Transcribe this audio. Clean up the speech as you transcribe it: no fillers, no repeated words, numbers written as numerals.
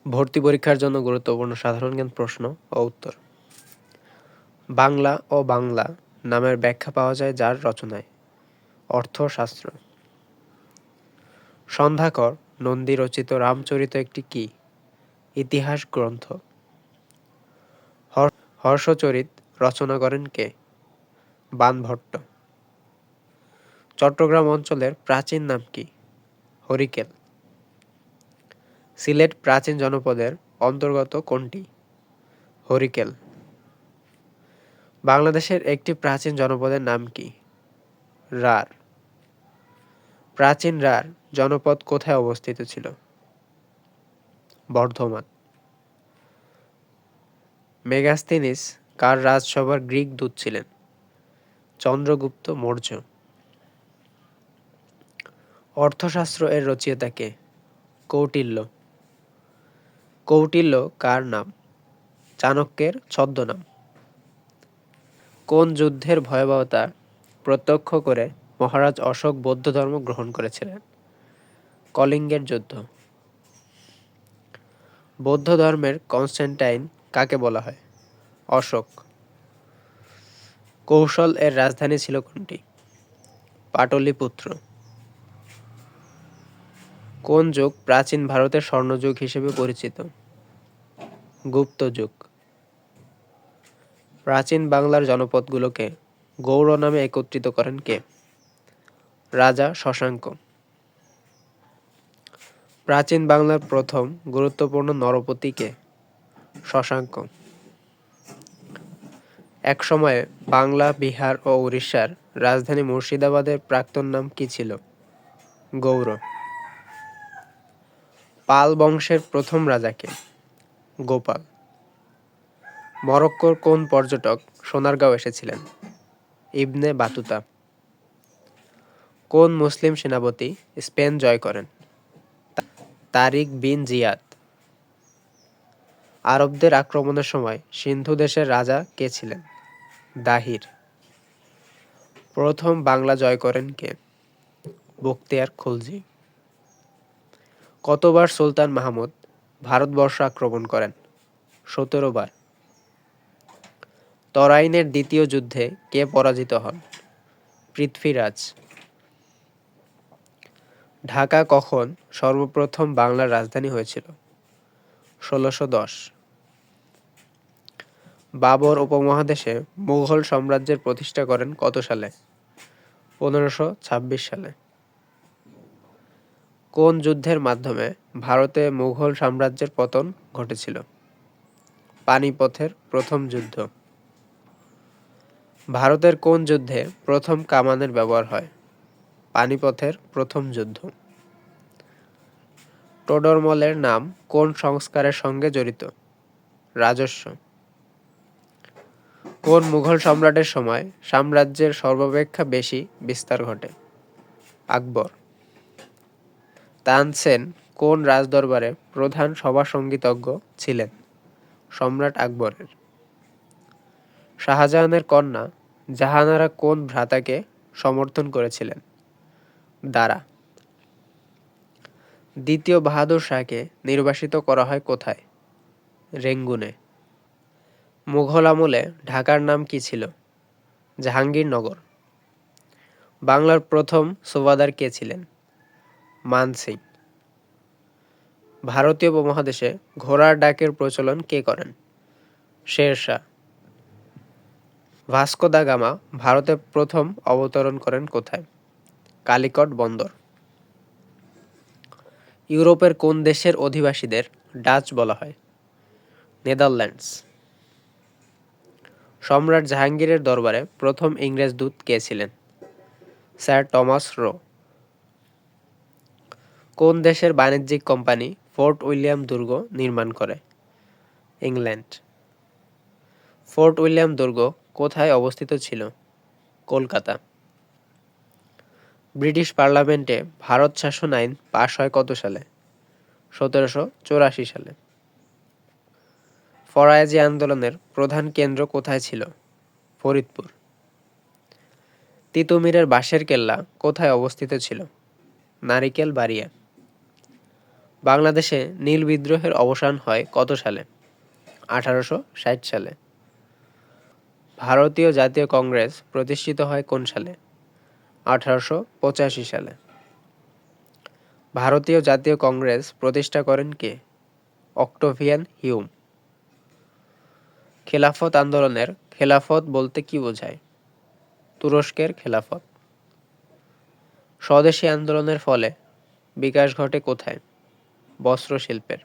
ভর্তি পরীক্ষার জন্য গুরুত্বপূর্ণ সাধারণ জ্ঞান প্রশ্ন ও উত্তর। বাংলা ও বাংলা নামের ব্যাখ্যা পাওয়া যায় যার রচনায়? অর্থশাস্ত্র। সন্ধ্যাকর নন্দী রচিত রামচরিত একটি কি? ইতিহাস গ্রন্থ। হর্ষচরিত রচনা করেন কে? বাণভট্ট। চট্টগ্রাম অঞ্চলের প্রাচীন নাম কি? হরিকেল। সিলেট প্রাচীন জনপদের অন্তর্গত কোনটি? হরিকেল। বাংলাদেশের একটি প্রাচীন জনপদের নাম কি? রার। প্রাচীন রার জনপদ কোথায় অবস্থিত ছিল? বর্ধমান। মেগাস্তিনিস কার রাজসভার গ্রিক দূত ছিলেন? চন্দ্রগুপ্ত মৌর্য। অর্থশাস্ত্র এর রচয়িতা কে? কৌটিল্য। কৌটিল্য কার নাম? চাণক্যের ছদ্মনাম। কোন যুদ্ধের ভয়াবহতা প্রত্যক্ষ করে মহারাজ অশোক বৌদ্ধ ধর্ম গ্রহণ করেছিলেন? কলিঙ্গের যুদ্ধ। বৌদ্ধ ধর্মের কনস্ট্যান্টাইন কাকে বলা হয়? অশোক। কৌশল এর রাজধানী ছিল কোনটি? পাটলিপুত্র। কোন যুগ প্রাচীন ভারতের স্বর্ণযুগ হিসেবে পরিচিত? গুপ্ত যুগ। প্রাচীন বাংলার জনপদগুলোকে গৌড় নামে একত্রিত করেন কে? রাজা শশাঙ্ক। প্রাচীন বাংলার প্রথম গুরুত্বপূর্ণ নরপতি কে? শশাঙ্ক। একসময়ে বাংলা, বিহার ও উড়িষ্যার রাজধানী মুর্শিদাবাদের প্রাক্তন নাম কি ছিল? গৌড়। পাল বংশের প্রথম রাজা কে? গোপাল। মরক্কোর কোন পর্যটক সোনারগাঁও এসেছিলেন? ইবনে বাতুতা। কোন মুসলিম সেনাপতি স্পেন জয় করেন? তারিক বিন জিয়াদ। আরবদের আক্রমণের সময় সিন্ধু দেশের রাজা কে ছিলেন? দাহির। প্রথম বাংলা জয় করেন কে? বখতিয়ার খলজি। কতবার সুলতান মাহমুদ ভারতবর্ষ আক্রমণ করেন? ১৭ বার। তরাইনের দ্বিতীয় যুদ্ধে কে পরাজিত হন? পৃথ্বীরাজ। ঢাকা কখন সর্বপ্রথম বাংলার রাজধানী হয়েছিল? ১৬১০। বাবর উপমহাদেশে মুঘল সাম্রাজ্যের প্রতিষ্ঠা করেন কত সালে? ১৫২৬ সালে। কোন যুদ্ধের মাধ্যমে ভারতে মুঘল সাম্রাজ্যের পতন ঘটেছিল? পানিপথের প্রথম যুদ্ধ। ভারতের কোন যুদ্ধে প্রথম কামানের ব্যবহার হয়? পানিপথের প্রথম যুদ্ধ। টোডরমলের নাম কোন সংস্কারের সঙ্গে জড়িত? রাজস্ব। কোন মুঘল সম্রাটের সময় সাম্রাজ্যের সর্বাপেক্ষা বেশি বিস্তার ঘটে? আকবর। তানসেন কোন রাজদরবারে প্রধান সভাসঙ্গীতজ্ঞ ছিলেন? সম্রাট আকবরের। শাহজাহানের কন্যা জাহানারা কোন ভ্রাতাকে সমর্থন করেছিলেন? দারা। দ্বিতীয় বাহাদুর শাহকে নির্বাসিত করা হয় কোথায়? রেঙ্গুনে। মুঘল আমলে ঢাকার নাম কি ছিল? জাহাঙ্গীরনগর। বাংলার প্রথম সুবাদার কে ছিলেন? মান সিং। ভারতীয় উপমহাদেশে ঘোড়ার ডাকের প্রচলন কে করেন? Sher Shah. Vasco da Gama ভারতে প্রথম অবতরণ করেন কোথায়? কালিকট বন্দর। ইউরোপের কোন দেশের অধিবাসীদের ডাচ বলা হয়? নেদারল্যান্ডস। সম্রাট জাহাঙ্গীরের দরবারে প্রথম ইংরেজ দূত কে ছিলেন? স্যার টমাস র। কোন দেশের বাণিজ্যিক কোম্পানি ফোর্ট উইলিয়াম দুর্গ নির্মাণ করে? ইংল্যান্ড। ফোর্ট উইলিয়াম দুর্গ কোথায় অবস্থিত ছিল? কলকাতা। ব্রিটিশ পার্লামেন্টে ভারত শাসন আইন পাশ হয় কত সালে? ১৭৮৪ সালে। ফরায়েজি আন্দোলনের প্রধান কেন্দ্র কোথায় ছিল? ফরিদপুর। তিতুমীরের বাঁশের কেল্লা কোথায় অবস্থিত ছিল? নারিকেল বাড়িয়া। বাংলাদেশে নীল বিদ্রোহের অবসান হয় কত সালে? ১৮৬০ সালে। ভারতীয় জাতীয় কংগ্রেস প্রতিষ্ঠিত হয় কোন সালে? ১৮৮৫ সালে। ভারতীয় জাতীয় কংগ্রেস প্রতিষ্ঠা করেন কে? Octavian Hume. খেলাফত আন্দোলনের খেলাফত বলতে কি বোঝায়? তুরস্কের খেলাফত। স্বদেশী আন্দোলনের ফলে বিকাশ ঘটে কোথায়? বস্ত্র শিল্পের।